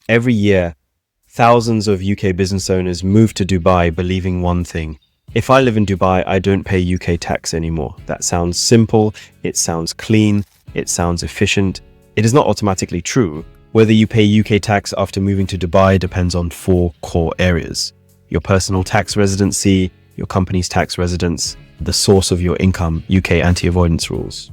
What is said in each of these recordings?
Every year, thousands of UK business owners move to Dubai believing one thing: if I live in Dubai, I don't pay UK tax anymore. That sounds simple, it sounds clean, it sounds efficient. It is not automatically true. Whether you pay UK tax after moving to Dubai depends on 4 core areas: your personal tax residency, your company's tax residence, the source of your income, UK anti-avoidance rules.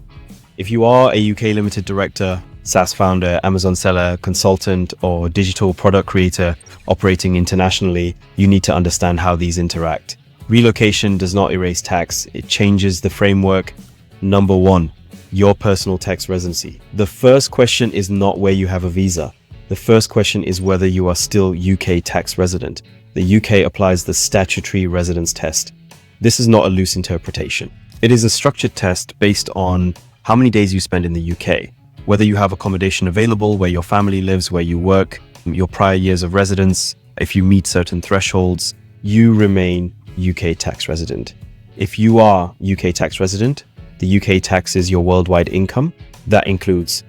If you are a UK Ltd director, SaaS founder, Amazon seller, consultant, or digital product creator operating internationally, you need to understand how these interact. Relocation does not erase tax, it changes the framework. Number 1, your personal tax residency. The first question is not where you have a visa. The first question is whether you are still UK tax resident. The UK applies the statutory residence test. This is not a loose interpretation. It is a structured test based on how many days you spend in the UK, whether you have accommodation available, where your family lives, where you work, your prior years of residence. If you meet certain thresholds, you remain UK tax resident. If you are UK tax resident, the UK taxes your worldwide income. That includes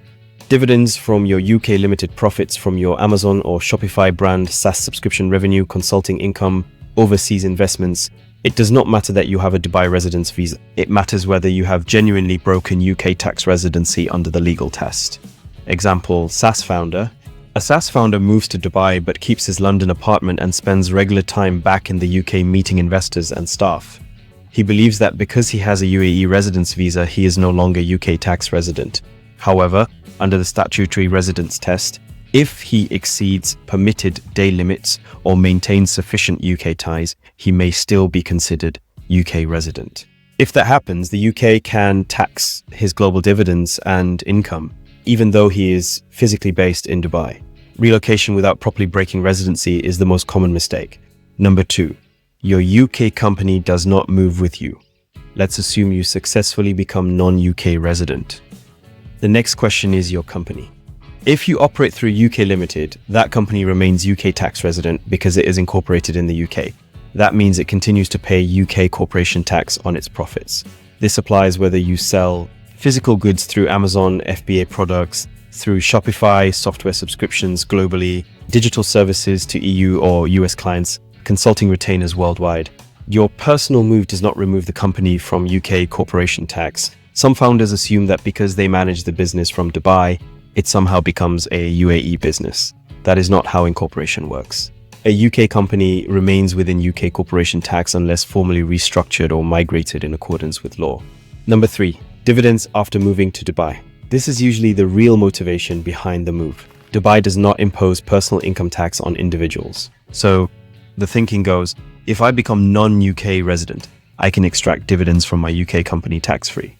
dividends from your UK Ltd profits from your Amazon or Shopify brand, SaaS subscription revenue, consulting income, overseas investments. It does not matter that you have a Dubai residence visa. It matters whether you have genuinely broken UK tax residency under the legal test. Example, SaaS founder. A SaaS founder moves to Dubai but keeps his London apartment and spends regular time back in the UK meeting investors and staff. He believes that because he has a UAE residence visa, he is no longer UK tax resident. However, under the statutory residence test, if he exceeds permitted day limits or maintains sufficient UK ties, he may still be considered UK resident. If that happens, the UK can tax his global dividends and income, even though he is physically based in Dubai. Relocation without properly breaking residency is the most common mistake. Number 2, your UK company does not move with you. Let's assume you successfully become non-UK resident. The next question is your company. If you operate through UK Ltd, that company remains UK tax resident because it is incorporated in the UK. That means it continues to pay UK corporation tax on its profits. This applies whether you sell physical goods through Amazon, FBA products, through Shopify, software subscriptions globally, digital services to EU or US clients, consulting retainers worldwide. Your personal move does not remove the company from UK corporation tax. Some founders assume that because they manage the business from Dubai, it somehow becomes a UAE business. That is not how incorporation works. A UK company remains within UK corporation tax unless formally restructured or migrated in accordance with law. Number 3, dividends after moving to Dubai. This is usually the real motivation behind the move. Dubai does not impose personal income tax on individuals. So the thinking goes, if I become non-UK resident, I can extract dividends from my UK company tax-free.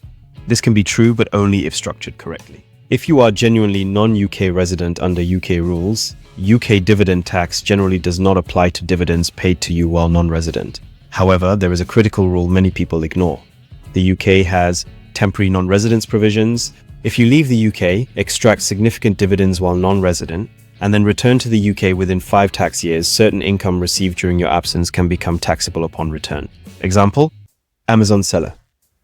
This can be true, but only if structured correctly. If you are genuinely non-UK resident under UK rules, UK dividend tax generally does not apply to dividends paid to you while non-resident. However, there is a critical rule many people ignore. The UK has temporary non-residence provisions. If you leave the UK, extract significant dividends while non-resident, and then return to the UK within 5 tax years, certain income received during your absence can become taxable upon return. Example, Amazon seller.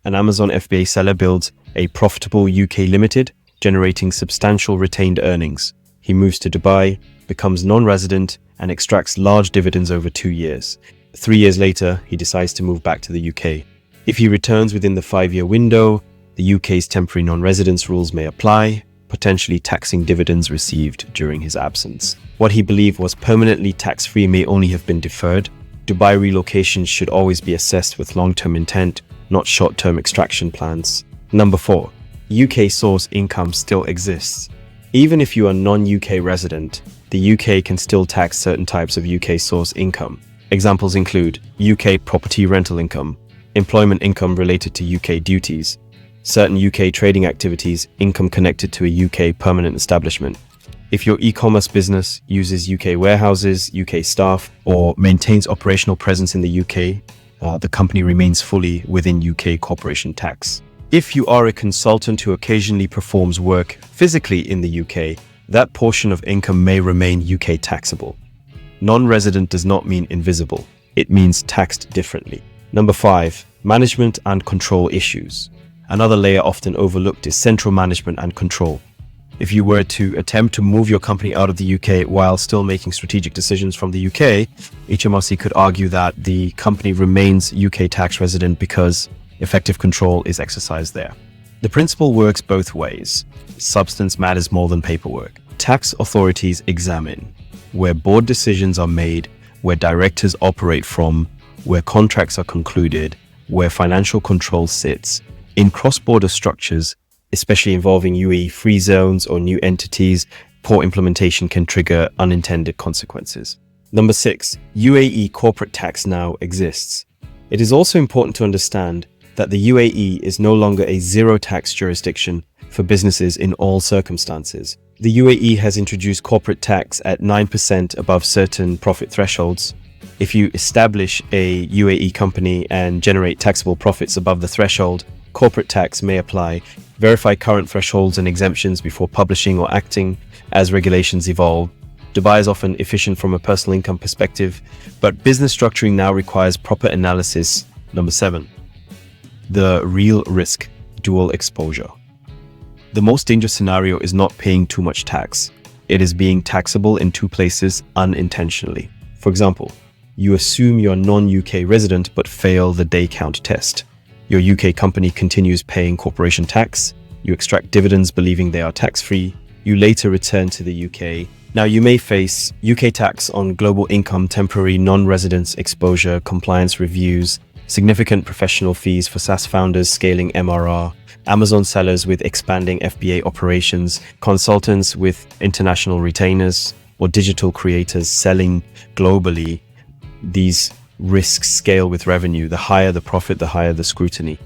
An Amazon FBA seller builds a profitable UK Ltd, generating substantial retained earnings. He moves to Dubai, becomes non-resident, and extracts large dividends over 2 years. 3 years later, he decides to move back to the UK. If he returns within the 5-year window, the UK's temporary non-residence rules may apply, potentially taxing dividends received during his absence. What he believed was permanently tax-free may only have been deferred. Dubai relocation should always be assessed with long-term intent, not short-term extraction plans. Number 4, UK source income still exists. Even if you are non-UK resident, the UK can still tax certain types of UK source income. Examples include UK property rental income, employment income related to UK duties, certain UK trading activities, income connected to a UK permanent establishment. If your e-commerce business uses UK warehouses, UK staff, or maintains operational presence in the UK, the company remains fully within UK corporation tax. If you are a consultant who occasionally performs work physically in the UK, that portion of income may remain UK taxable. Non-resident does not mean invisible. It means taxed differently. Number 5, management and control issues. Another layer often overlooked is central management and control. If you were to attempt to move your company out of the UK while still making strategic decisions from the UK, HMRC could argue that the company remains UK tax resident because effective control is exercised there. The principle works both ways. Substance matters more than paperwork. Tax authorities examine where board decisions are made, where directors operate from, where contracts are concluded, where financial control sits. In cross-border structures, especially involving UAE free zones or new entities, poor implementation can trigger unintended consequences. Number 6, UAE corporate tax now exists. It is also important to understand that the UAE is no longer a zero tax jurisdiction for businesses in all circumstances. The UAE has introduced corporate tax at 9% above certain profit thresholds. If you establish a UAE company and generate taxable profits above the threshold, corporate tax may apply. Verify current thresholds and exemptions before publishing or acting as regulations evolve. Dubai is often efficient from a personal income perspective, but business structuring now requires proper analysis. Number 7, the real risk, dual exposure. The most dangerous scenario is not paying too much tax. It is being taxable in two places unintentionally. For example, you assume you're non-UK resident but fail the day count test. Your UK company continues paying corporation tax. You extract dividends believing they are tax-free. You later return to the UK. Now you may face UK tax on global income, temporary non-residence exposure, compliance reviews, significant professional fees for SaaS founders scaling MRR, Amazon sellers with expanding FBA operations, consultants with international retainers, or digital creators selling globally. These risks scale with revenue. The higher the profit, the higher the scrutiny.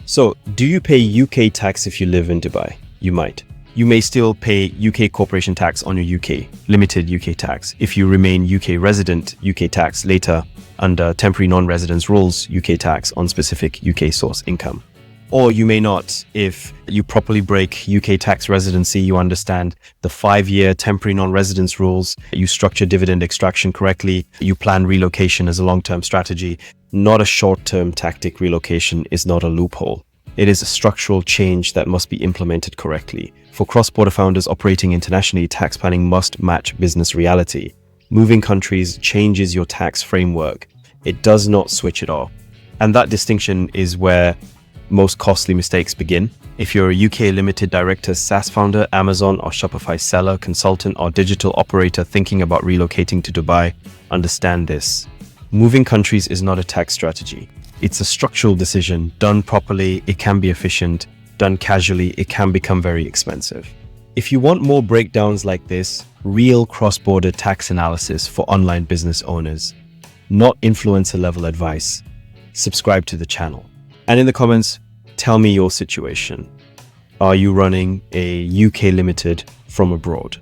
So, do you pay UK tax if you live in Dubai? You might. You may still pay UK corporation tax on your UK, limited UK tax. If you remain UK resident, UK tax later under temporary non-residence rules, UK tax on specific UK source income. Or you may not. If you properly break UK tax residency, you understand the 5-year temporary non-residence rules, you structure dividend extraction correctly, you plan relocation as a long-term strategy. Not a short-term tactic. Relocation is not a loophole. It is a structural change that must be implemented correctly. For cross-border founders operating internationally, tax planning must match business reality. Moving countries changes your tax framework. It does not switch it off. And that distinction is where most costly mistakes begin. If you're a UK limited director, SaaS founder, Amazon or Shopify seller, consultant or digital operator thinking about relocating to Dubai, understand this. Moving countries is not a tax strategy. It's a structural decision. Done properly, it can be efficient. Done casually, it can become very expensive. If you want more breakdowns like this, real cross-border tax analysis for online business owners, not influencer level advice, subscribe to the channel. And in the comments, tell me your situation. Are you running a UK limited from abroad?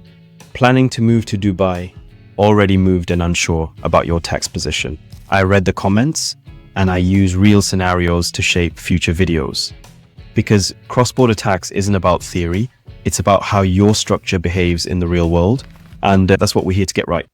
Planning to move to Dubai? Already moved and unsure about your tax position? I read the comments and I use real scenarios to shape future videos. Because cross-border tax isn't about theory, it's about how your structure behaves in the real world. And that's what we're here to get right.